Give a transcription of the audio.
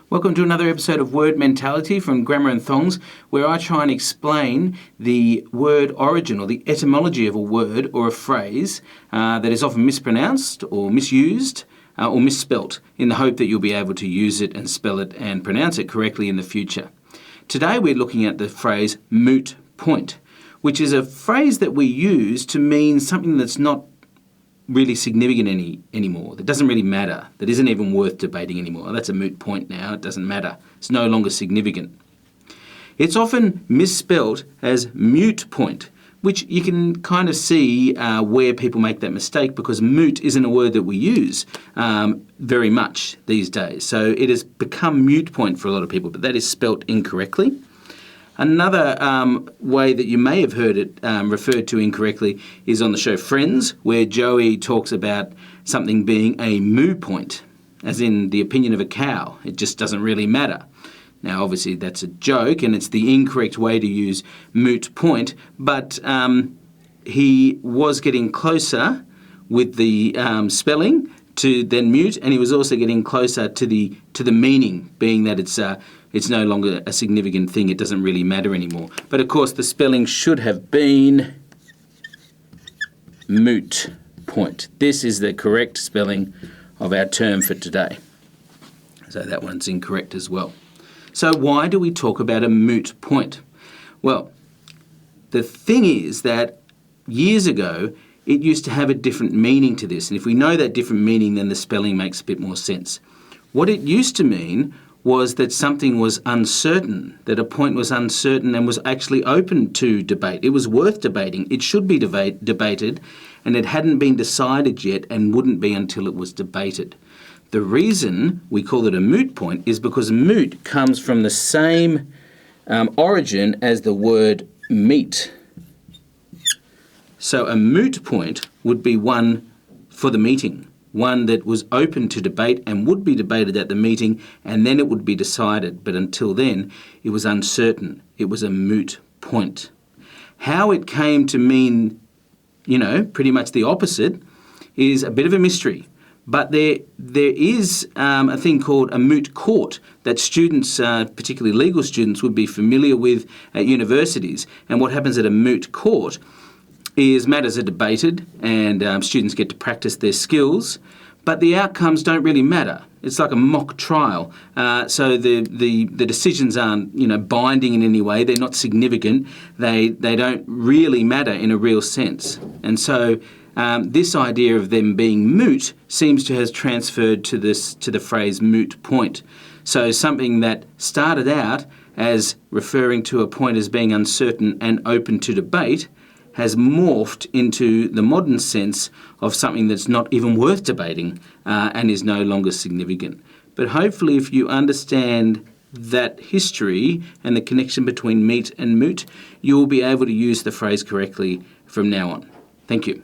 Welcome to another episode of Word Mentality from Grammar and Thongs, where I try and explain the word origin or the etymology of a word or a phrase that is often mispronounced or misused or misspelt in the hope that you'll be able to use it and spell it and pronounce it correctly in the future. Today we're looking at the phrase moot point, which is a phrase that we use to mean something that's not really significant anymore, that doesn't really matter, that isn't even worth debating anymore. That's a moot point now, it doesn't matter, it's no longer significant. It's often misspelt as mute point, which you can kind of see where people make that mistake, because moot isn't a word that we use very much these days. So it has become mute point for a lot of people, but that is spelt incorrectly. Another way that you may have heard it referred to incorrectly is on the show Friends, where Joey talks about something being a moo point, as in the opinion of a cow. It just doesn't really matter. Now, obviously, that's a joke, and it's the incorrect way to use moot point, but he was getting closer with the spelling to then mute, and he was also getting closer to the meaning, being that it's no longer a significant thing, it doesn't really matter anymore. But of course the spelling should have been moot point. This is the correct spelling of our term for today. So that one's incorrect as well. So why do we talk about a moot point? Well, the thing is that years ago it used to have a different meaning to this, and if we know that different meaning, then the spelling makes a bit more sense. What it used to mean was that something was uncertain, that a point was uncertain and was actually open to debate. It was worth debating. It should be debated, and it hadn't been decided yet and wouldn't be until it was debated. The reason we call it a moot point is because moot comes from the same origin as the word meet. So a moot point would be one for the meeting, one that was open to debate and would be debated at the meeting, and then it would be decided. But until then, it was uncertain. It was a moot point. How it came to mean, pretty much the opposite is a bit of a mystery. But there is a thing called a moot court that students, particularly legal students, would be familiar with at universities. And what happens at a moot court is matters are debated and students get to practice their skills, but the outcomes don't really matter. It's like a mock trial. So the decisions aren't binding in any way. They're not significant. They don't really matter in a real sense. And so this idea of them being moot seems to have transferred to the phrase moot point. So something that started out as referring to a point as being uncertain and open to debate has morphed into the modern sense of something that's not even worth debating and is no longer significant. But hopefully if you understand that history and the connection between meet and moot, you will be able to use the phrase correctly from now on. Thank you.